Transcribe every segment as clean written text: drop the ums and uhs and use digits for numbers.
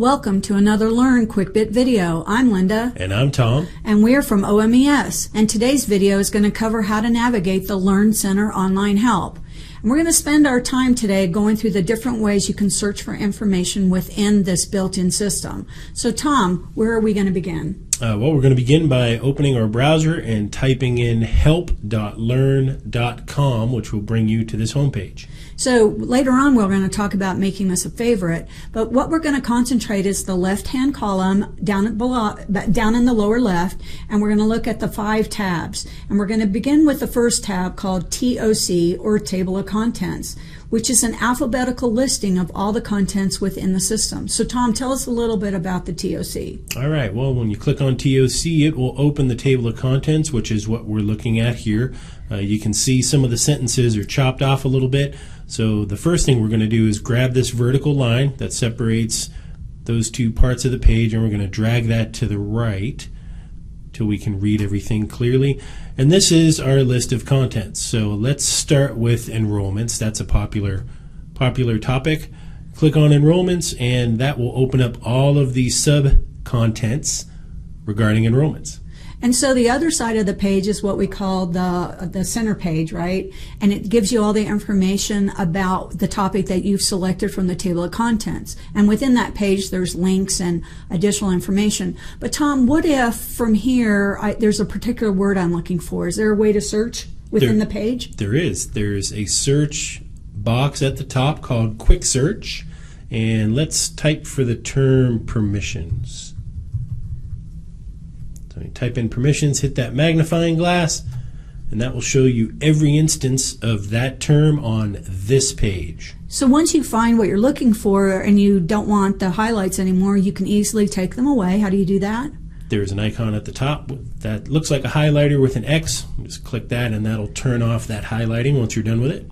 Welcome to another Learn Quick Bit video. I'm Linda. And I'm Tom. And we're from OMES. And today's video is going to cover how to navigate the LearnCenter online help. And we're going to spend our time today going through the different ways you can search for information within this built-in system. So Tom, where are we going to begin? Well, we're going to begin by opening our browser and typing in help.learn.com, which will bring you to this homepage. So later on we're going to talk about making this a favorite, but what we're going to concentrate is the left-hand column down in the lower left, and we're going to look at the 5 tabs. And we're going to begin with the first tab called TOC, or Table of Contents, which is an alphabetical listing of all the contents within the system. So Tom, tell us a little bit about the TOC. All right, well, when you click on TOC, it will open the table of contents, which is what we're looking at here. You can see some of the sentences are chopped off a little bit. So the first thing we're going to do is grab this vertical line that separates those two parts of the page, and we're going to drag that to the right till we can read everything clearly. And this is our list of contents. So let's start with enrollments. That's a popular topic. Click on enrollments, and that will open up all of the sub-contents regarding enrollments. And so the other side of the page is what we call the center page, right? And it gives you all the information about the topic that you've selected from the table of contents. And within that page, there's links and additional information. But Tom, what if from here, there's a particular word I'm looking for? Is there a way to search within the page? There is. There's a search box at the top called Quick Search. And let's type for the term permissions. So you type in permissions, hit that magnifying glass, and that will show you every instance of that term on this page. So once you find what you're looking for and you don't want the highlights anymore, you can easily take them away. How do you do that? There's an icon at the top that looks like a highlighter with an X. Just click that and that'll turn off that highlighting once you're done with it.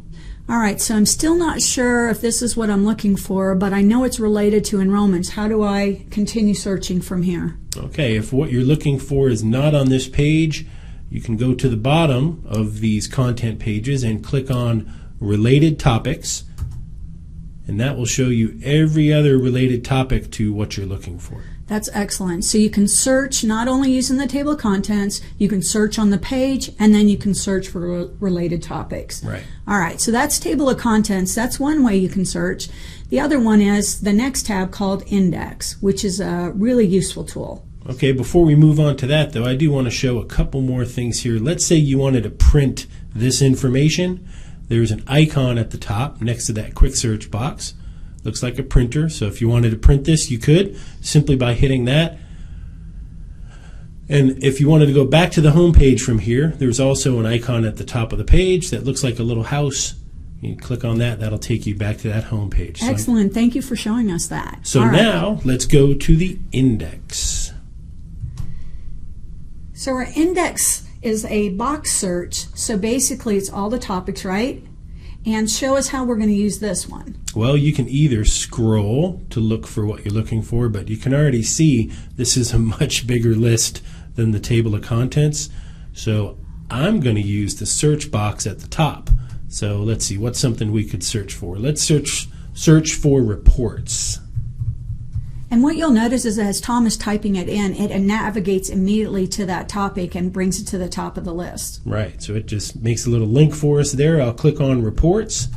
All right, so I'm still not sure if this is what I'm looking for, but I know it's related to enrollments. How do I continue searching from here? Okay, if what you're looking for is not on this page, you can go to the bottom of these content pages and click on Related Topics, and that will show you every other related topic to what you're looking for. That's excellent. So you can search not only using the table of contents, you can search on the page, and then you can search for related topics. Right. All right, so that's table of contents. That's one way you can search. The other one is the next tab called Index, which is a really useful tool. Okay, before we move on to that, though, I do want to show a couple more things here. Let's say you wanted to print this information. There's an icon at the top next to that quick search box. Looks like a printer, so if you wanted to print this, you could simply by hitting that. And if you wanted to go back to the home page from here, there's also an icon at the top of the page that looks like a little house. You click on that, that'll take you back to that home page. Excellent. Thank you for showing us that. So now let's go to the index. So our index is a box search. So basically it's all the topics, right? And show us how we're going to use this one. Well, you can either scroll to look for what you're looking for, but you can already see this is a much bigger list than the table of contents. So I'm going to use the search box at the top. So let's see, what's something we could search for? Let's search for reports. And what you'll notice is as Tom is typing it in, it navigates immediately to that topic and brings it to the top of the list. Right, so it just makes a little link for us there. I'll click on reports,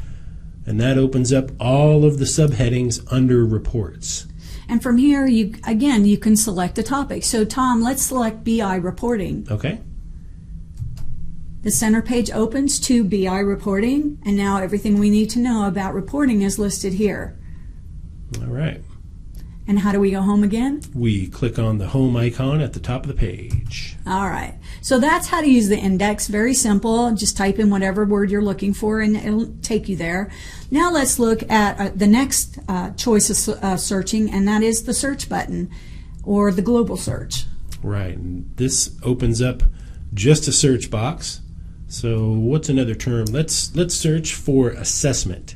and that opens up all of the subheadings under reports. And from here, you can select a topic. So Tom, let's select BI reporting. Okay. The center page opens to BI reporting, and now everything we need to know about reporting is listed here. All right. And how do we go home again? We click on the home icon at the top of the page. All right. So that's how to use the index. Very simple. Just type in whatever word you're looking for and it'll take you there. Now let's look at the next choice of searching, and that is the search button or the global search. Right. And this opens up just a search box. So what's another term? Let's search for assessment.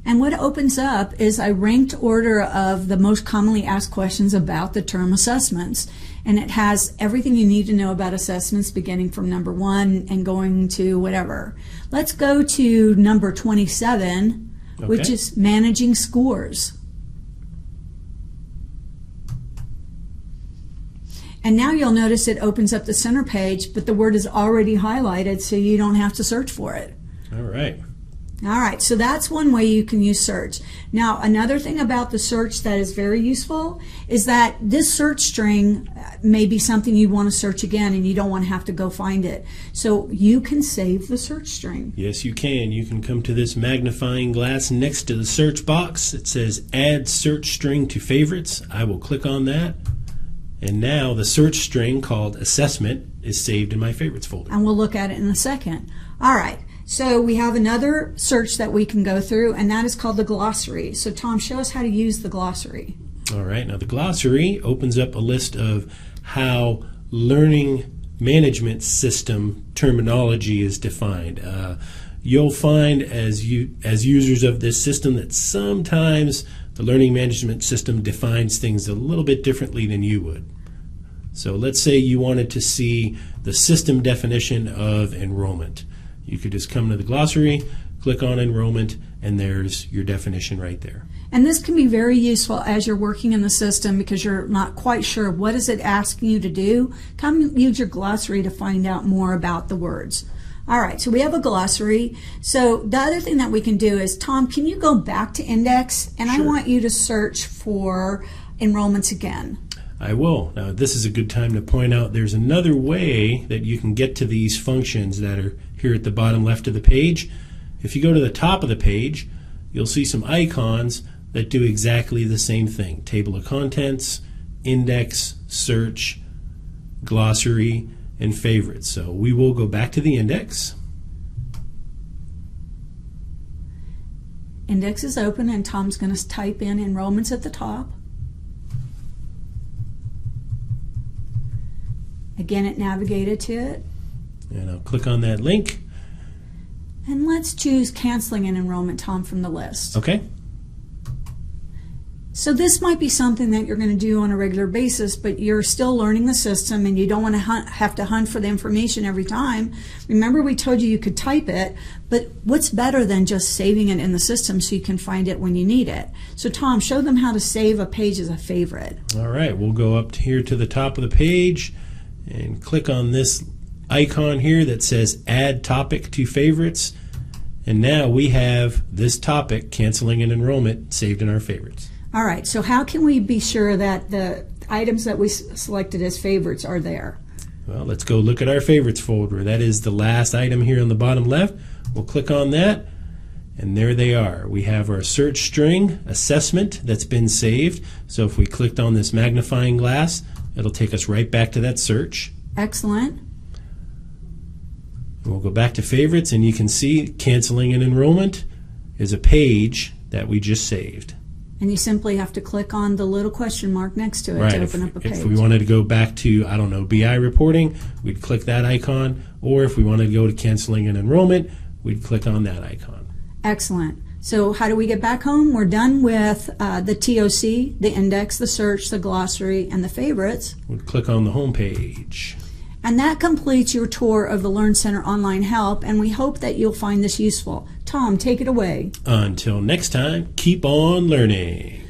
And what opens up is a ranked order of the most commonly asked questions about the term assessments. and it has everything you need to know about assessments beginning from number 1 and going to whatever. Let's go to number 27, which is managing scores. And now you'll notice it opens up the center page, but the word is already highlighted, so you don't have to search for it. All right. All right, so that's one way you can use search. Now, another thing about the search that is very useful is that this search string may be something you want to search again and you don't want to have to go find it. So you can save the search string. Yes, you can. You can come to this magnifying glass next to the search box. It says Add Search String to Favorites. I will click on that. And now the search string called Assessment is saved in my Favorites folder. And we'll look at it in a second. All right. So we have another search that we can go through, and that is called the glossary. So Tom, show us how to use the glossary. All right, now the glossary opens up a list of how learning management system terminology is defined. You'll find as users of this system that sometimes the learning management system defines things a little bit differently than you would. So let's say you wanted to see the system definition of enrollment. You could just come to the glossary, click on enrollment, and there's your definition right there. And this can be very useful as you're working in the system because you're not quite sure what is it asking you to do. Come use your glossary to find out more about the words. All right, so we have a glossary. So the other thing that we can do is, Tom, can you go back to index? And Sure. I want you to search for enrollments again. I will. Now this is a good time to point out there's another way that you can get to these functions that are here at the bottom left of the page. If you go to the top of the page, you'll see some icons that do exactly the same thing. Table of contents, index, search, glossary, and favorites. So we will go back to the index. Index is open and Tom's going to type in enrollments at the top. Again, it navigated to it. And I'll click on that link. And let's choose canceling an enrollment, Tom, from the list. Okay. So this might be something that you're going to do on a regular basis, but you're still learning the system and you don't want to have to hunt for the information every time. Remember, we told you could type it, but what's better than just saving it in the system so you can find it when you need it? So Tom, show them how to save a page as a favorite. All right, we'll go up here to the top of the page and click on this icon here that says Add Topic to Favorites. And now we have this topic, canceling an enrollment, saved in our favorites. All right, so how can we be sure that the items that we selected as favorites are there? Well, let's go look at our favorites folder. That is the last item here on the bottom left. We'll click on that, and there they are. We have our search string assessment that's been saved. So if we clicked on this magnifying glass, it'll take us right back to that search. Excellent. We'll go back to favorites, and you can see canceling an enrollment is a page that we just saved. And you simply have to click on the little question mark next to it to open up a page. If we wanted to go back to, I don't know, BI reporting, we'd click that icon. Or if we wanted to go to canceling an enrollment, we'd click on that icon. Excellent. So how do we get back home? We're done with the TOC, the index, the search, the glossary, and the favorites. We'd click on the home page. And that completes your tour of the LearnCenter online help, and we hope that you'll find this useful. Tom, take it away. Until next time, keep on learning.